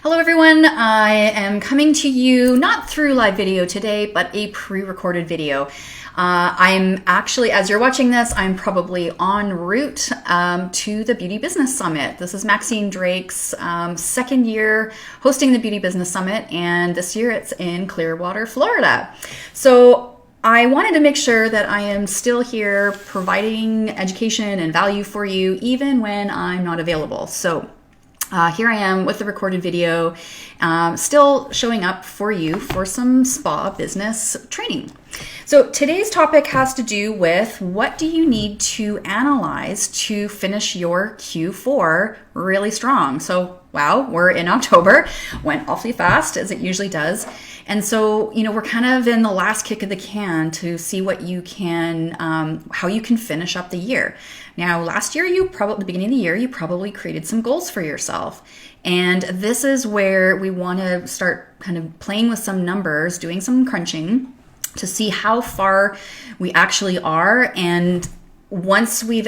Hello everyone, I am coming to you not through live video today, but a pre-recorded video. I'm actually, as you're watching this, I'm probably en route to the Beauty Business Summit. This is Maxine Drake's second year hosting the Beauty Business Summit, and this year it's in Clearwater, Florida. So I wanted to make sure that I am still here providing education and value for you even when I'm not available. So here I am with the recorded video, still showing up for you for some spa business training. So today's topic has to do with what do you need to analyze to finish your Q4 really strong. So wow, we're in October, went awfully fast as it usually does. And so, we're kind of in the last kick of the can to see what you can, how you can finish up the year. Now, last year, the beginning of the year, you probably created some goals for yourself. And this is where we want to start kind of playing with some numbers, doing some crunching to see how far we actually are. And once we've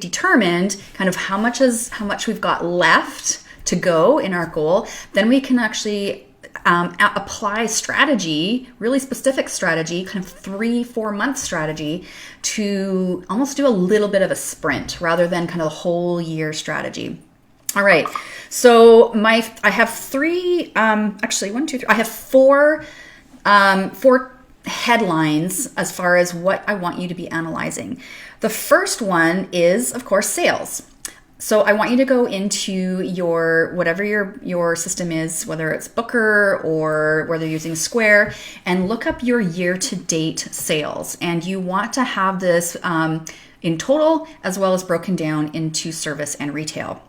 determined kind of how much we've got left to go in our goal, then we can actually apply strategy, really specific strategy, kind of 3-4 month strategy to almost do a little bit of a sprint rather than kind of the whole year strategy. All right. So I have four headlines as far as what I want you to be analyzing. The first one is, of course, sales. So I want you to go into whatever your system is, whether it's Booker or whether you're using Square, and look up your year-to-date sales. And you want to have this in total as well as broken down into service and retail.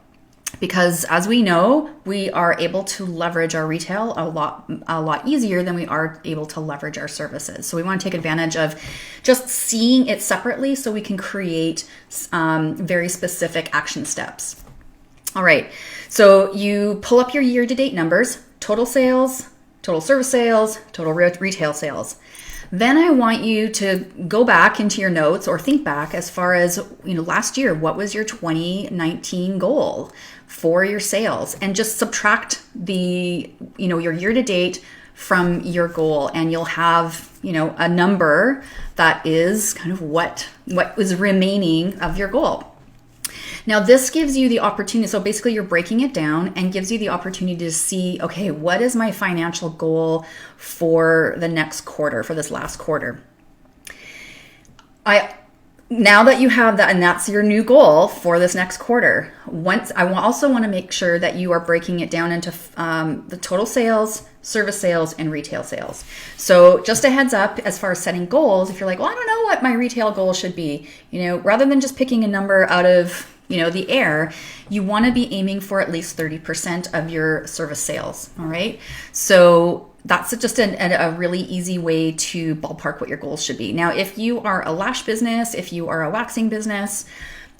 Because as we know, we are able to leverage our retail a lot easier than we are able to leverage our services. So we want to take advantage of just seeing it separately so we can create very specific action steps. All right, so you pull up your year-to-date numbers, total sales, total service sales, total retail sales. Then I want you to go back into your notes or think back as far as, last year, what was your 2019 goal for your sales, and just subtract your year-to-date from your goal, and you'll have, a number that is kind of what was remaining of your goal. Now, this gives you the opportunity. So basically you're breaking it down and gives you the opportunity to see, okay, what is my financial goal for the next quarter, for this last quarter? Now that you have that, and that's your new goal for this next quarter, I also want to make sure that you are breaking it down into the total sales, service sales, and retail sales. So just a heads up, as far as setting goals, if you're like, well, I don't know what my retail goal should be, rather than just picking a number out of the air, you want to be aiming for at least 30% of your service sales. All right. So that's just a really easy way to ballpark what your goals should be. Now, if you are a lash business, if you are a waxing business,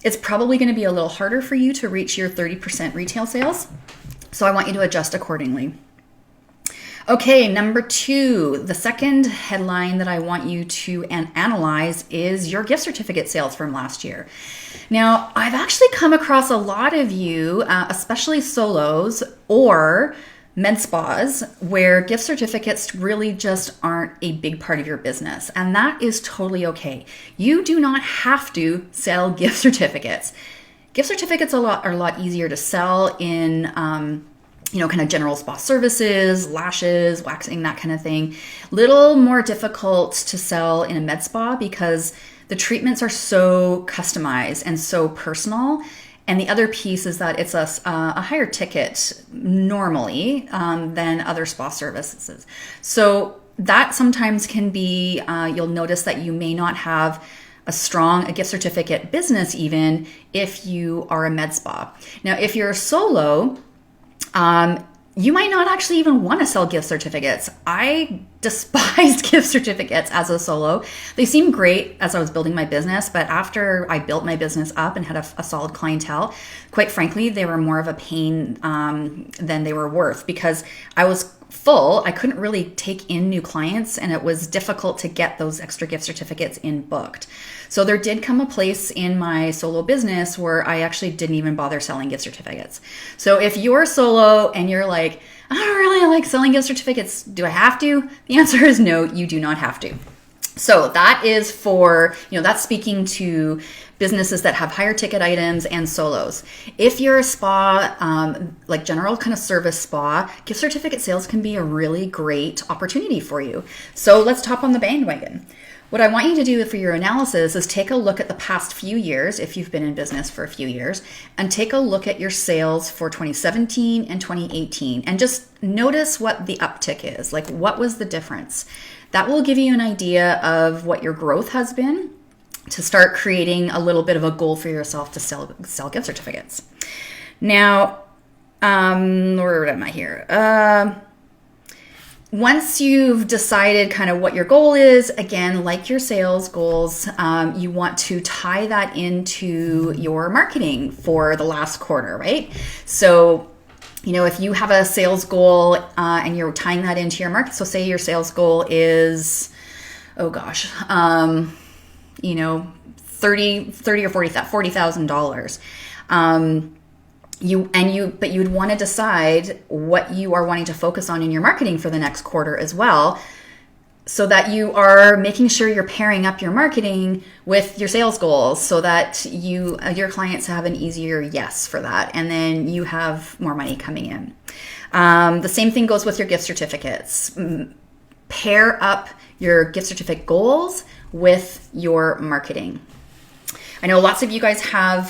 it's probably going to be a little harder for you to reach your 30% retail sales. So I want you to adjust accordingly. Okay, number 2, the second headline that I want you to analyze is your gift certificate sales from last year. Now, I've actually come across a lot of you, especially solos or med spas, where gift certificates really just aren't a big part of your business. And that is totally okay. You do not have to sell gift certificates. Gift certificates are a lot easier to sell in kind of general spa services, lashes, waxing, that kind of thing. Little more difficult to sell in a med spa because the treatments are so customized and so personal. And the other piece is that it's a higher ticket normally than other spa services. So that sometimes can be, you'll notice that you may not have a gift certificate business even if you are a med spa. Now, if you're a solo, you might not actually even want to sell gift certificates. I despised gift certificates as a solo. They seemed great as I was building my business, but after I built my business up and had a solid clientele, quite frankly, they were more of a pain than they were worth, because I was full. I couldn't really take in new clients, and it was difficult to get those extra gift certificates in booked. So there did come a place in my solo business where I actually didn't even bother selling gift certificates. So if you're solo and you're like, I don't really like selling gift certificates, do I have to? The answer is no, you do not have to. So that is for, that's speaking to businesses that have higher ticket items and solos. If you're a spa, like general kind of service spa, gift certificate sales can be a really great opportunity for you. So let's hop on the bandwagon. What I want you to do for your analysis is take a look at the past few years, if you've been in business for a few years, and take a look at your sales for 2017 and 2018, and just notice what the uptick is. Like, what was the difference? That will give you an idea of what your growth has been, to start creating a little bit of a goal for yourself to sell gift certificates. Now, where am I here? Once you've decided kind of what your goal is, again, like your sales goals, you want to tie that into your marketing for the last quarter, right? So, if you have a sales goal and you're tying that into your market, so say your sales goal is, $30,000 or $40,000. But you'd want to decide what you are wanting to focus on in your marketing for the next quarter as well, so that you are making sure you're pairing up your marketing with your sales goals, so that your clients have an easier yes for that, and then you have more money coming in. The same thing goes with your gift certificates. Pair up your gift certificate goals with your marketing. I know lots of you guys have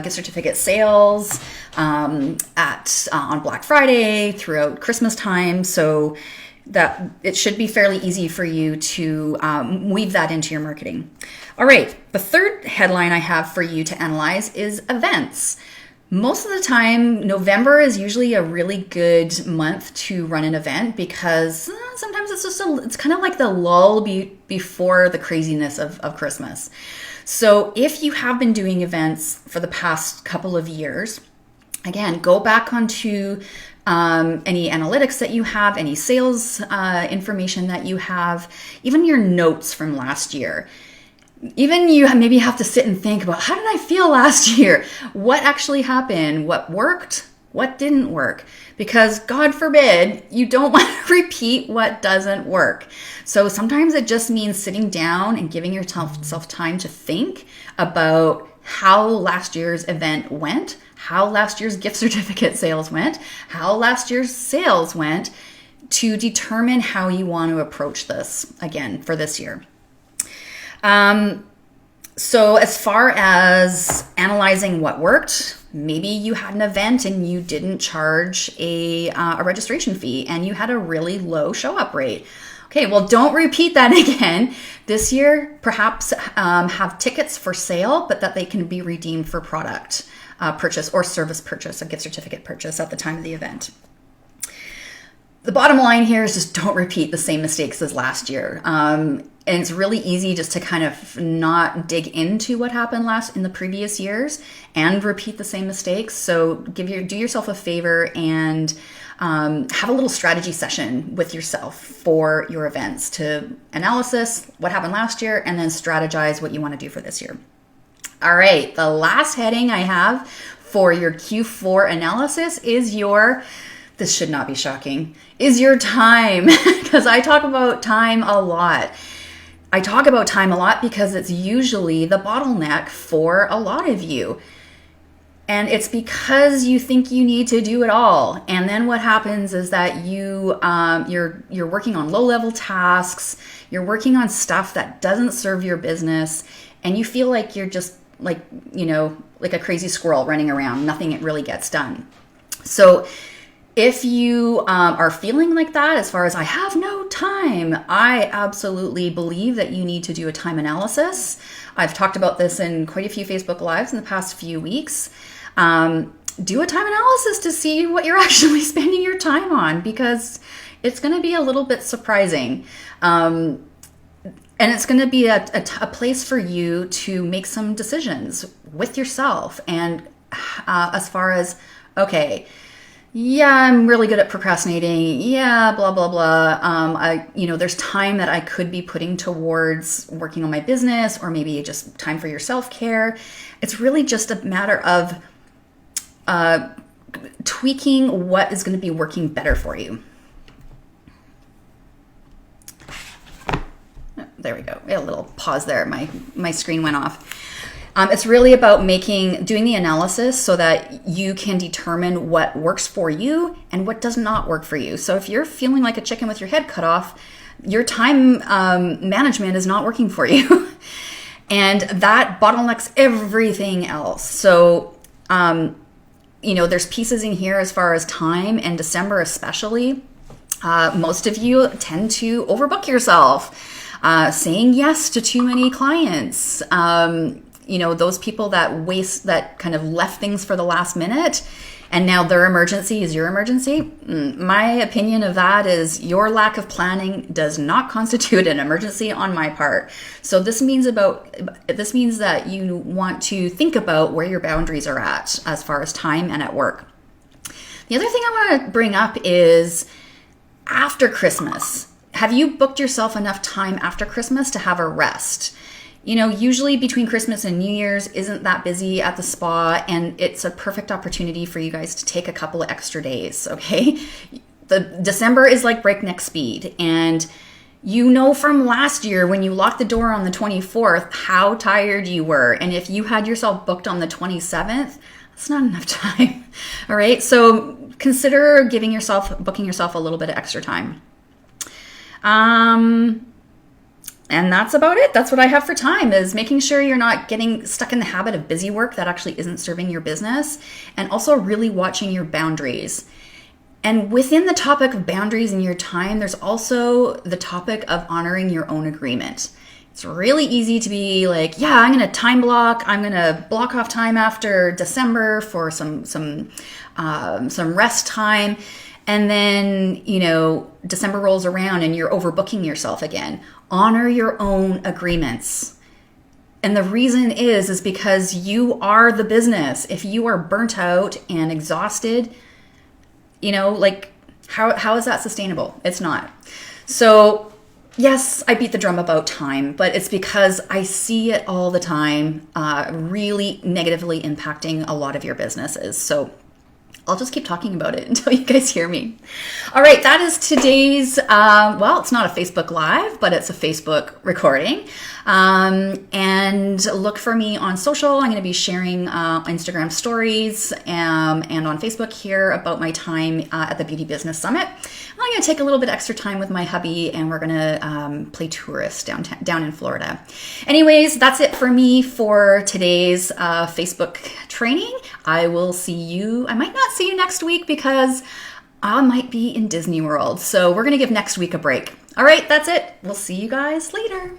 gift certificate sales on Black Friday, throughout Christmas time, so that it should be fairly easy for you to weave that into your marketing. All right, the third headline I have for you to analyze is events. Most of the time, November is usually a really good month to run an event, because sometimes it's kind of like the lull before the craziness of Christmas. So if you have been doing events for the past couple of years, again, go back onto any analytics that you have, any sales information that you have, even your notes from last year. Even you maybe have to sit and think about, how did I feel last year? What actually happened? What worked? What didn't work? Because God forbid, you don't want to repeat what doesn't work. So sometimes it just means sitting down and giving yourself time to think about how last year's event went, how last year's gift certificate sales went, how last year's sales went, to determine how you want to approach this again for this year. So as far as analyzing what worked, maybe you had an event and you didn't charge a registration fee and you had a really low show up rate. Okay, well, don't repeat that again. This year, perhaps have tickets for sale, but that they can be redeemed for product purchase or service purchase, a gift certificate purchase at the time of the event. The bottom line here is just don't repeat the same mistakes as last year. And it's really easy just to kind of not dig into what happened in the previous years and repeat the same mistakes. So do yourself a favor and have a little strategy session with yourself for your events, to analysis what happened last year and then strategize what you want to do for this year. All right, the last heading I have for your Q4 analysis is this should not be shocking, is your time, because I talk about time a lot. I talk about time a lot because it's usually the bottleneck for a lot of you. And it's because you think you need to do it all. And then what happens is that you're working on low-level tasks, you're working on stuff that doesn't serve your business, and you feel like you're just like a crazy squirrel running around. Nothing really gets done. So if you are feeling like that, as far as I have no time, I absolutely believe that you need to do a time analysis. I've talked about this in quite a few Facebook Lives in the past few weeks. do a time analysis to see what you're actually spending your time on, because it's going to be a little bit surprising. And it's going to be a place for you to make some decisions with yourself. And as far as, okay, yeah, I'm really good at procrastinating. Yeah, blah, blah, blah. There's time that I could be putting towards working on my business, or maybe just time for your self-care. It's really just a matter of tweaking what is going to be working better for you. There we go. A little pause there. My screen went off. It's really about doing the analysis so that you can determine what works for you and what does not work for you. So if you're feeling like a chicken with your head cut off, your time management is not working for you. And that bottlenecks everything else. So, there's pieces in here as far as time, and December especially. Most of you tend to overbook yourself. Saying yes to too many clients, those people that kind of left things for the last minute, and now their emergency is your emergency. My opinion of that is your lack of planning does not constitute an emergency on my part. So this means that you want to think about where your boundaries are at as far as time and at work. The other thing I want to bring up is after Christmas. Have you booked yourself enough time after Christmas to have a rest? Usually between Christmas and New Year's isn't that busy at the spa, and it's a perfect opportunity for you guys to take a couple of extra days, okay? The December is like breakneck speed, and from last year when you locked the door on the 24th how tired you were, and if you had yourself booked on the 27th, that's not enough time, all right? So consider booking yourself a little bit of extra time. And that's about it. That's what I have for time, is making sure you're not getting stuck in the habit of busy work that actually isn't serving your business, and also really watching your boundaries. And within the topic of boundaries in your time, there's also the topic of honoring your own agreement. It's really easy to be like, yeah, I'm going to time block. I'm going to block off time after December for some rest time. And then, December rolls around and you're overbooking yourself again. Honor your own agreements. And the reason is because you are the business. If you are burnt out and exhausted, how is that sustainable? It's not. So yes, I beat the drum about time, but it's because I see it all the time, really negatively impacting a lot of your businesses. So I'll just keep talking about it until you guys hear me. All right, that is today's, it's not a Facebook Live, but it's a Facebook recording. And look for me on social. I'm going to be sharing Instagram stories and on Facebook here about my time at the Beauty Business Summit. I'm going to take a little bit extra time with my hubby, and we're going to play tourist down in Florida. Anyways, that's it for me for today's Facebook training. I might not see you next week because I might be in Disney World. So we're going to give next week a break. All right, that's it. We'll see you guys later.